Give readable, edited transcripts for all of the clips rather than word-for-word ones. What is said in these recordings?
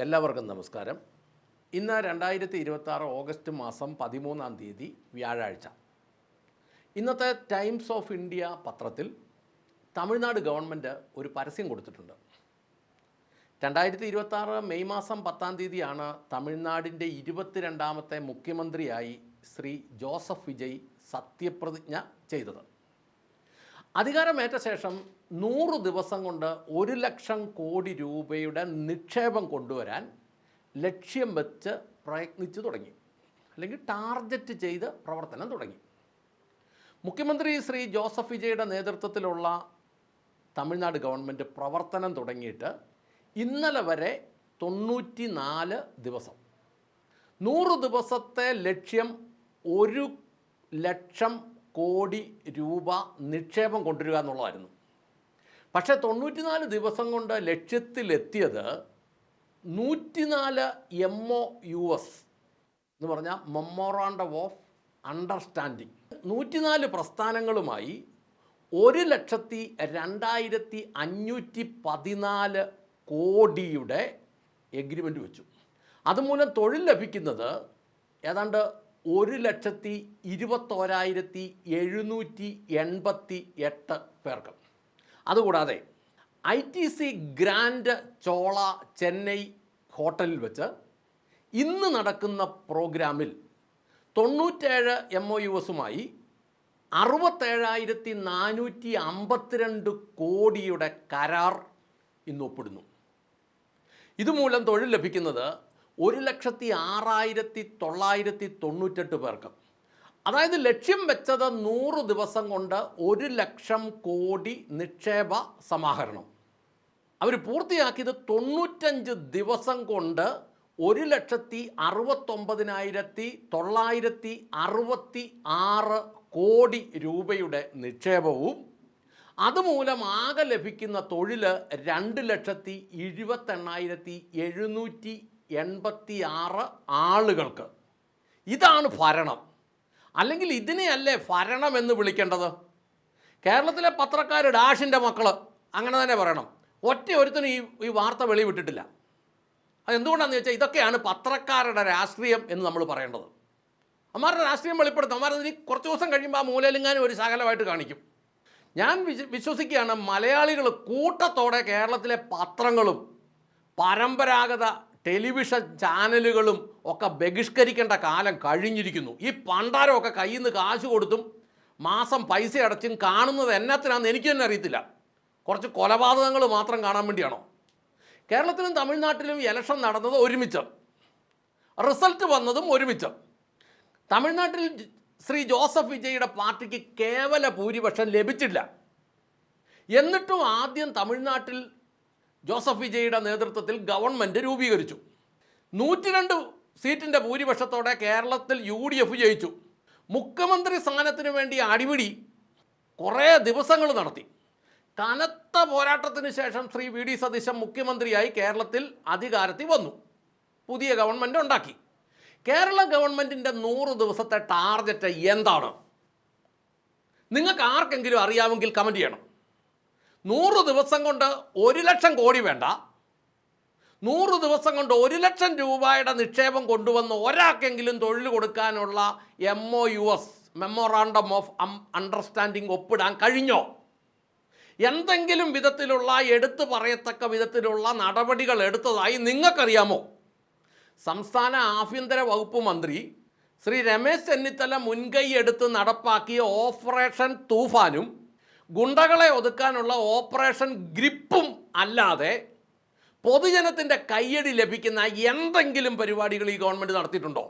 എല്ലാവർക്കും നമസ്കാരം. ഇന്ന് 2026 ഓഗസ്റ്റ് മാസം 13-ാം തീയതി വ്യാഴാഴ്ച. ഇന്നത്തെ ടൈംസ് ഓഫ് ഇന്ത്യ പത്രത്തിൽ തമിഴ്നാട് ഗവൺമെൻറ് ഒരു പരസ്യം കൊടുത്തിട്ടുണ്ട്. 2026 മെയ് മാസം 10-ാം തീയതിയാണ് തമിഴ്നാടിൻ്റെ 22ാമത്തെ മുഖ്യമന്ത്രിയായി ശ്രീ ജോസഫ് വിജയ് സത്യപ്രതിജ്ഞ ചെയ്തത്. അധികാരമേറ്റ ശേഷം 100 ദിവസം കൊണ്ട് 1 ലക്ഷം കോടി രൂപയുടെ നിക്ഷേപം കൊണ്ടുവരാൻ ലക്ഷ്യം വെച്ച് പ്രയത്നിച്ചു തുടങ്ങി, അല്ലെങ്കിൽ ടാർഗറ്റ് ചെയ്ത് പ്രവർത്തനം തുടങ്ങി. മുഖ്യമന്ത്രി ശ്രീ ജോസഫ് വിജയുടെ നേതൃത്വത്തിലുള്ള തമിഴ്നാട് ഗവൺമെൻറ് പ്രവർത്തനം തുടങ്ങിയിട്ട് ഇന്നലെ വരെ 94 ദിവസം. 100 ദിവസത്തെ ലക്ഷ്യം 1 ലക്ഷം കോടി രൂപ നിക്ഷേപം കൊണ്ടുവരിക എന്നുള്ളതായിരുന്നു. പക്ഷേ 94 ദിവസം കൊണ്ട് ലക്ഷ്യത്തിലെത്തിയത് 104 MOUs എന്ന് പറഞ്ഞാൽ മെമ്മോറാണ്ടം ഓഫ് അണ്ടർസ്റ്റാൻഡിങ്, 104 പ്രസ്ഥാനങ്ങളുമായി 1,02,514 കോടിയുടെ എഗ്രിമെൻ്റ് വെച്ചു. അതുമൂലം തൊഴിൽ ലഭിക്കുന്നത് ഏതാണ്ട് 1,21,788 പേർക്ക്. അതുകൂടാതെ ITC ഗ്രാൻഡ് ചോള ചെന്നൈ ഹോട്ടലിൽ വെച്ച് ഇന്ന് നടക്കുന്ന പ്രോഗ്രാമിൽ 97 MOUസുമായി 67,452 കോടിയുടെ കരാർ ഇന്ന് ഒപ്പിടുന്നു. ഇതുമൂലം തൊഴിൽ ലഭിക്കുന്നത് 1,06,998 പേർക്ക്. അതായത് ലക്ഷ്യം വെച്ചത് 100 ദിവസം കൊണ്ട് 1 ലക്ഷം കോടി നിക്ഷേപ സമാഹരണം. അവർ പൂർത്തിയാക്കിയത് 95 ദിവസം കൊണ്ട് 1,69,966 കോടി രൂപയുടെ നിക്ഷേപവും അതുമൂലം ആകെ ലഭിക്കുന്ന തൊഴിൽ 2,28,786 ആളുകൾക്ക്. ഇതാണ് ഭരണം. അല്ലെങ്കിൽ ഇതിനെയല്ലേ ഭരണം എന്ന് വിളിക്കേണ്ടത്? കേരളത്തിലെ പത്രക്കാർ ഡാഷിൻ്റെ മക്കൾ അങ്ങനെ തന്നെ പറയണം. ഒരുത്തനും ഈ വാർത്ത വെളിവിട്ടിട്ടില്ല. അതെന്തുകൊണ്ടാണെന്ന് ചോദിച്ചാൽ ഇതൊക്കെയാണ് പത്രക്കാരുടെ രാഷ്ട്രീയം എന്ന് നമ്മൾ പറയേണ്ടത്. അമ്മാരുടെ രാഷ്ട്രീയം വെളിപ്പെടുത്തും. അമ്മാരുടെ കുറച്ച് ദിവസം കഴിയുമ്പോൾ ആ മൂലയിലെങ്ങാനും ഒരു ശകലമായിട്ട് കാണിക്കും. ഞാൻ വിശ്വസിക്കുകയാണ് മലയാളികൾ കൂട്ടത്തോടെ കേരളത്തിലെ പത്രങ്ങളും പരമ്പരാഗത ടെലിവിഷൻ ചാനലുകളും ഒക്കെ ബഹിഷ്കരിക്കേണ്ട കാലം കഴിഞ്ഞിരിക്കുന്നു. ഈ പണ്ടാരമൊക്കെ കയ്യിൽ നിന്ന് കാശ് കൊടുത്തും മാസം പൈസ അടച്ചും കാണുന്നത് എന്നത്തിനാണെന്ന് എനിക്ക് തന്നെ അറിയത്തില്ല. കുറച്ച് കൊലപാതകങ്ങൾ മാത്രം കാണാൻ വേണ്ടിയാണോ? കേരളത്തിലും തമിഴ്നാട്ടിലും ഇലക്ഷൻ നടന്നത് ഒരുമിച്ച്, റിസൾട്ട് വന്നതും ഒരുമിച്ച്. തമിഴ്നാട്ടിൽ ശ്രീ ജോസഫ് വിജയുടെ പാർട്ടിക്ക് കേവല ഭൂരിപക്ഷം ലഭിച്ചില്ല. എന്നിട്ടും ആദ്യം തമിഴ്നാട്ടിൽ ജോസഫ് വിജയുടെ നേതൃത്വത്തിൽ ഗവൺമെൻറ് രൂപീകരിച്ചു. 102 സീറ്റിൻ്റെ ഭൂരിപക്ഷത്തോടെ കേരളത്തിൽ UDF ജയിച്ചു. മുഖ്യമന്ത്രി സ്ഥാനത്തിന് വേണ്ടി അടിപിടി കുറേ ദിവസങ്ങൾ നടത്തി. കനത്ത പോരാട്ടത്തിന് ശേഷം ശ്രീ VD സതീശൻ മുഖ്യമന്ത്രിയായി കേരളത്തിൽ അധികാരത്തിൽ വന്നു. പുതിയ ഗവൺമെൻറ് ഉണ്ടാക്കി. കേരള ഗവൺമെൻറ്റിൻ്റെ 100 ദിവസത്തെ ടാർഗറ്റ് എന്താണ്? നിങ്ങൾക്ക് ആർക്കെങ്കിലും അറിയാമെങ്കിൽ കമൻറ്റ് ചെയ്യണം. 100 ദിവസം കൊണ്ട് 1 ലക്ഷം കോടി വേണ്ട, 100 ദിവസം കൊണ്ട് 1 ലക്ഷം രൂപയുടെ നിക്ഷേപം കൊണ്ടുവന്ന് ഒരാൾക്കെങ്കിലും തൊഴിൽ കൊടുക്കാനുള്ള MOUs മെമ്മോറാണ്ടം ഓഫ് അണ്ടർസ്റ്റാൻഡിങ് ഒപ്പിടാൻ കഴിഞ്ഞോ? എന്തെങ്കിലും വിധത്തിലുള്ള എടുത്തു പറയത്തക്ക വിധത്തിലുള്ള നടപടികൾ എടുത്തതായി നിങ്ങൾക്കറിയാമോ? സംസ്ഥാന ആഭ്യന്തര വകുപ്പ് മന്ത്രി ശ്രീ രമേശ് ചെന്നിത്തല മുൻകൈ എടുത്ത് നടപ്പാക്കിയ ഓപ്പറേഷൻ തൂഫാനും ഗുണ്ടകളെ ഒതുക്കാനുള്ള ഓപ്പറേഷൻ ഗ്രിപ്പും അല്ലാതെ പൊതുജനത്തിൻ്റെ കയ്യടി ലഭിക്കുന്ന എന്തെങ്കിലും പരിപാടികൾ ഈ ഗവൺമെൻറ് നടത്തിയിട്ടുണ്ടോ?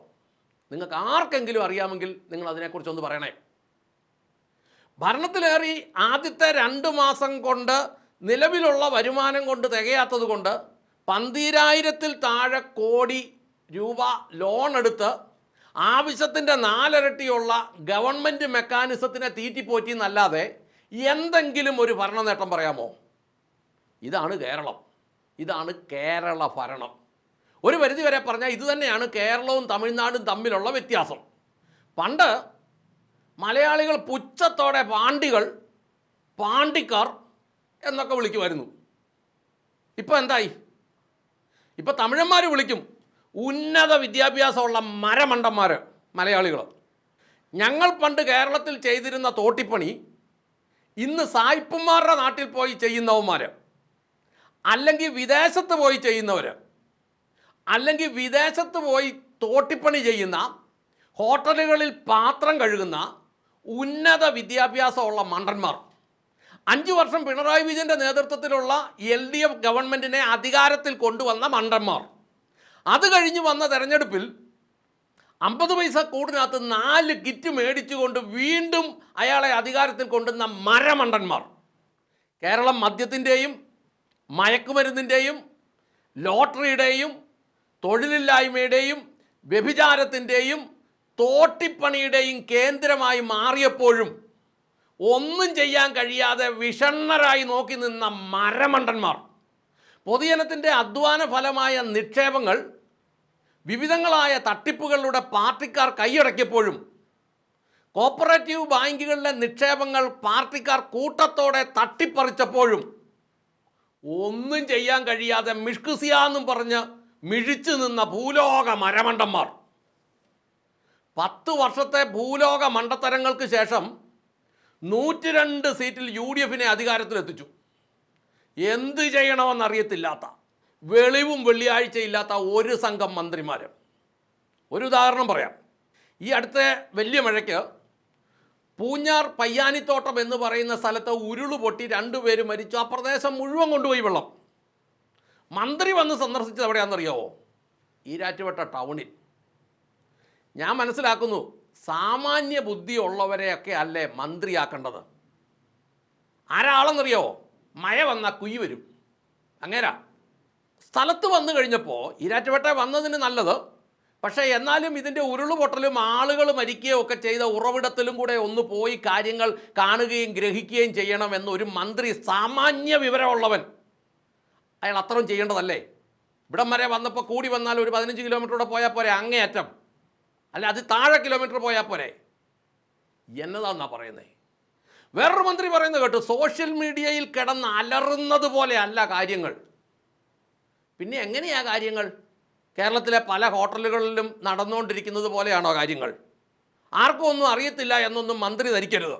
നിങ്ങൾക്ക് ആർക്കെങ്കിലും അറിയാമെങ്കിൽ നിങ്ങൾ അതിനെക്കുറിച്ചൊന്ന് പറയണേ. ഭരണത്തിലേറി ആദ്യത്തെ 2 മാസം കൊണ്ട് നിലവിലുള്ള വരുമാനം കൊണ്ട് തികയാത്തത് കൊണ്ട് 12,000-ൽ താഴെ കോടി രൂപ ലോൺ എടുത്ത് ആവശ്യത്തിൻ്റെ 4 ഇരട്ടിയുള്ള ഗവൺമെൻറ് മെക്കാനിസത്തിനെ തീറ്റിപ്പോറ്റി എന്നല്ലാതെ എന്തെങ്കിലും ഒരു ഭരണ നേട്ടം പറയാമോ? ഇതാണ് കേരളം. ഇതാണ് കേരള ഭരണം. ഒരു പരിധി വരെ പറഞ്ഞാൽ ഇത് തന്നെയാണ് കേരളവും തമിഴ്നാടും തമ്മിലുള്ള വ്യത്യാസം. പണ്ട് മലയാളികൾ പുച്ഛത്തോടെ പാണ്ടികൾ, പാണ്ടിക്കാർ എന്നൊക്കെ വിളിക്കുമായിരുന്നു. ഇപ്പോൾ എന്തായി? ഇപ്പം തമിഴന്മാർ വിളിക്കും ഉന്നത വിദ്യാഭ്യാസമുള്ള മരമണ്ടന്മാർ മലയാളികൾ. ഞങ്ങൾ പണ്ട് കേരളത്തിൽ ചെയ്തിരുന്ന തോട്ടിപ്പണി ഇന്ന് സായിപ്പന്മാരുടെ നാട്ടിൽ പോയി ചെയ്യുന്നവന്മാർ, അല്ലെങ്കിൽ വിദേശത്ത് പോയി ചെയ്യുന്നവർ, അല്ലെങ്കിൽ വിദേശത്ത് പോയി തോട്ടിപ്പണി ചെയ്യുന്ന, ഹോട്ടലുകളിൽ പാത്രം കഴുകുന്ന ഉന്നത വിദ്യാഭ്യാസമുള്ള മണ്ടന്മാർ. 5 വർഷം പിണറായി വിജയൻ്റെ നേതൃത്വത്തിലുള്ള LDF ഗവൺമെൻറ്റിനെ അധികാരത്തിൽ കൊണ്ടുവന്ന മണ്ടന്മാർ. അത് കഴിഞ്ഞ് വന്ന തെരഞ്ഞെടുപ്പിൽ 50 പൈസ കൂടിനകത്ത് 4 കിറ്റ് മേടിച്ചുകൊണ്ട് വീണ്ടും അയാളെ അധികാരത്തിൽ കൊണ്ടുവന്ന മരമണ്ടന്മാർ. കേരളം മദ്യത്തിൻ്റെയും മയക്കുമരുന്നിൻ്റെയും ലോട്ടറിയുടെയും തൊഴിലില്ലായ്മയുടെയും വ്യഭിചാരത്തിൻ്റെയും തോട്ടിപ്പണിയുടെയും കേന്ദ്രമായി മാറിയപ്പോഴും ഒന്നും ചെയ്യാൻ കഴിയാതെ വിഷണ്ണരായി നോക്കി നിന്ന മരമണ്ടന്മാർ. പൊതുജനത്തിൻ്റെ അധ്വാന ഫലമായ നിക്ഷേപങ്ങൾ വിവിധങ്ങളായ തട്ടിപ്പുകളിലൂടെ പാർട്ടിക്കാർ കൈയടക്കിയപ്പോഴും കോപ്പറേറ്റീവ് ബാങ്കുകളിലെ നിക്ഷേപങ്ങൾ പാർട്ടിക്കാർ കൂട്ടത്തോടെ തട്ടിപ്പറിച്ചപ്പോഴും ഒന്നും ചെയ്യാൻ കഴിയാതെ മിഷ്കുസിയാന്നും പറഞ്ഞ് മിഴിച്ചു നിന്ന ഭൂലോക മരമണ്ടന്മാർ. 10 വർഷത്തെ ഭൂലോക മണ്ടത്തരങ്ങൾക്ക് ശേഷം 102 സീറ്റിൽ UDFനെ അധികാരത്തിലെത്തിച്ചു. എന്ത് ചെയ്യണമെന്നറിയത്തില്ലാത്ത, വെളിവും വെള്ളിയാഴ്ചയില്ലാത്ത ഒരു സംഘം മന്ത്രിമാർ. ഒരു ഉദാഹരണം പറയാം. ഈ അടുത്ത വലിയ മഴയ്ക്ക് പൂഞ്ഞാർ പയ്യാനിത്തോട്ടം എന്ന് പറയുന്ന സ്ഥലത്ത് ഉരുള് പൊട്ടി 2 പേര് മരിച്ചു. ആ പ്രദേശം മുഴുവൻ കൊണ്ടുപോയി വെള്ളം. മന്ത്രി വന്ന് സന്ദർശിച്ചത് എവിടെയാണെന്നറിയാവോ? ഈരാറ്റുപേട്ട ടൗണിൽ. ഞാൻ മനസ്സിലാക്കുന്നു, സാമാന്യ ബുദ്ധിയുള്ളവരെയൊക്കെ അല്ലേ മന്ത്രിയാക്കേണ്ടത്. ആരാളെന്നറിയാവോ? മഴ വന്നാൽ കുഴി വരും അങ്ങേരാ. സ്ഥലത്ത് വന്നു കഴിഞ്ഞപ്പോൾ ഈരാറ്റുപേട്ട വന്നതിന് നല്ലത്. പക്ഷേ എന്നാലും ഇതിൻ്റെ ഉരുളുപൊട്ടലും ആളുകൾ മരിക്കുകയും ഒക്കെ ചെയ്ത ഉറവിടത്തിലും കൂടെ ഒന്ന് പോയി കാര്യങ്ങൾ കാണുകയും ഗ്രഹിക്കുകയും ചെയ്യണമെന്നൊരു മന്ത്രി, സാമാന്യ വിവരമുള്ളവൻ, അയാൾ അത്രയും ചെയ്യേണ്ടതല്ലേ? ഇവിടം വരെ വന്നപ്പോൾ കൂടി വന്നാൽ ഒരു 15 കിലോമീറ്ററൂടെ പോയാൽ പോരെ അങ്ങേയറ്റം, അല്ല അത് താഴെ കിലോമീറ്റർ പോയാൽ പോരെ. എന്നതാന്നാ പറയുന്നത്? വേറൊരു മന്ത്രി പറയുന്നത് കേട്ടു, സോഷ്യൽ മീഡിയയിൽ കിടന്ന് അലറുന്നത് പോലെ അല്ല കാര്യങ്ങൾ. പിന്നെ എങ്ങനെയാ കാര്യങ്ങൾ? കേരളത്തിലെ പല ഹോട്ടലുകളിലും നടന്നുകൊണ്ടിരിക്കുന്നത് പോലെയാണോ കാര്യങ്ങൾ? ആർക്കും ഒന്നും അറിയത്തില്ല എന്നൊന്നും മന്ത്രി ധരിക്കരുത്.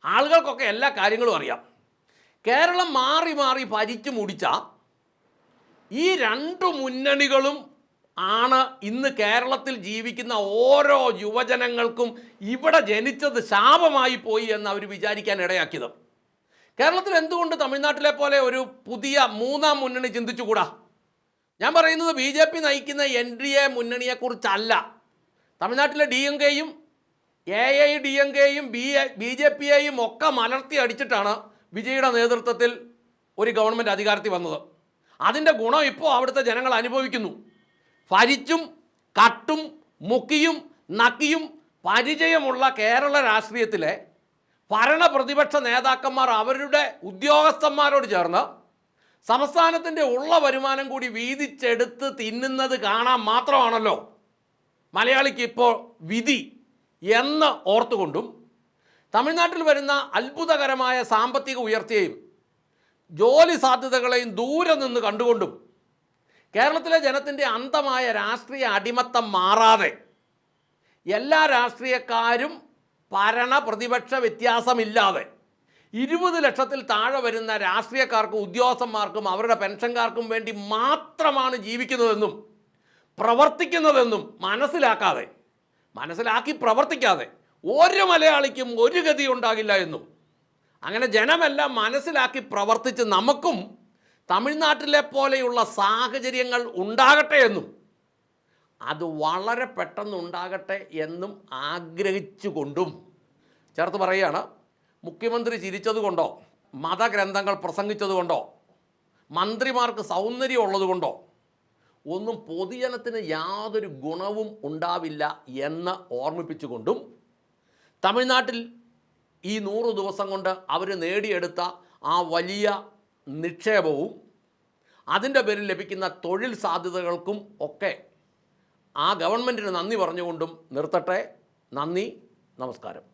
ആളുകൾക്കൊക്കെ എല്ലാ കാര്യങ്ങളും അറിയാം. കേരളം മാറി മാറി ഭരിച്ചു മുടിച്ച ഈ 2 മുന്നണികളും ആണ് ഇന്ന് കേരളത്തിൽ ജീവിക്കുന്ന ഓരോ യുവജനങ്ങൾക്കും ഇവിടെ ജനിച്ചത് ശാപമായി പോയി എന്ന് അവർ വിചാരിക്കാൻ ഇടയാക്കിയത്. കേരളത്തിൽ എന്തുകൊണ്ട് തമിഴ്നാട്ടിലെ പോലെ ഒരു പുതിയ 3ാം മുന്നണി ചിന്തിച്ചുകൂടാ? ഞാൻ പറയുന്നത് BJP നയിക്കുന്ന NDA മുന്നണിയെക്കുറിച്ചല്ല. തമിഴ്നാട്ടിലെ DMKയും AIDMKയും BJPയെയും ഒക്കെ മലർത്തി അടിച്ചിട്ടാണ് വിജയുടെ നേതൃത്വത്തിൽ ഒരു ഗവൺമെൻറ് അധികാരത്തിൽ വന്നത്. അതിൻ്റെ ഗുണം ഇപ്പോൾ അവിടുത്തെ ജനങ്ങൾ അനുഭവിക്കുന്നു. ഭരിച്ചും കട്ടും മുക്കിയും നക്കിയും പരിചയമുള്ള കേരള രാഷ്ട്രീയത്തിലെ ഭരണ പ്രതിപക്ഷ നേതാക്കന്മാർ അവരുടെ ഉദ്യോഗസ്ഥന്മാരോട് ചേർന്ന് സംസ്ഥാനത്തിൻ്റെ ഉള്ള വരുമാനം കൂടി വീതിച്ചെടുത്ത് തിന്നുന്നത് കാണാൻ മാത്രമാണല്ലോ മലയാളിക്ക് ഇപ്പോൾ വിധി എന്ന് ഓർത്തുകൊണ്ടും തമിഴ്നാട്ടിൽ വരുന്ന അത്ഭുതകരമായ സാമ്പത്തിക ഉയർച്ചയും ജോലി സാധ്യതകളെയും ദൂരെ നിന്ന് കണ്ടുകൊണ്ടും കേരളത്തിലെ ജനത്തിൻ്റെ അന്ധമായ രാഷ്ട്രീയ അടിമത്തം മാറാതെ എല്ലാ രാഷ്ട്രീയക്കാരും ഭരണ പ്രതിപക്ഷ വ്യത്യാസമില്ലാതെ 20 ലക്ഷത്തിൽ താഴെ വരുന്ന രാഷ്ട്രീയക്കാർക്കും ഉദ്യോഗസ്ഥന്മാർക്കും അവരുടെ പെൻഷൻകാർക്കും വേണ്ടി മാത്രമാണ് ജീവിക്കുന്നതെന്നും പ്രവർത്തിക്കുന്നതെന്നും മനസ്സിലാക്കി പ്രവർത്തിക്കാതെ ഒരു മലയാളിക്കും ഒരു ഗതി ഉണ്ടാകില്ല എന്നും, അങ്ങനെ ജനമെല്ലാം മനസ്സിലാക്കി പ്രവർത്തിച്ച് നമുക്കും തമിഴ്നാട്ടിലെ പോലെയുള്ള സാഹചര്യങ്ങൾ ഉണ്ടാകട്ടെ എന്നും അത് വളരെ പെട്ടെന്ന് ഉണ്ടാകട്ടെ എന്നും ആഗ്രഹിച്ചുകൊണ്ടും ചേർത്ത് പറയുകയാണ്, മുഖ്യമന്ത്രി ചിരിച്ചതുകൊണ്ടോ മതഗ്രന്ഥങ്ങൾ പ്രസംഗിച്ചതുകൊണ്ടോ മന്ത്രിമാർക്ക് സൗന്ദര്യം ഉള്ളതുകൊണ്ടോ ഒന്നും പൊതുജനത്തിന് യാതൊരു ഗുണവും ഉണ്ടാവില്ല എന്ന് ഓർമ്മിപ്പിച്ചുകൊണ്ടും തമിഴ്നാട്ടിൽ ഈ 100 ദിവസം കൊണ്ട് അവർ നേടിയെടുത്ത ആ വലിയ നിക്ഷേപവും അതിൻ്റെ പേരിൽ ലഭിക്കുന്ന തൊഴിൽ സാധ്യതകൾക്കും ഒക്കെ ആ ഗവൺമെൻറ്റിന് നന്ദി പറഞ്ഞുകൊണ്ടും നിർത്തട്ടെ. നന്ദി, നമസ്കാരം.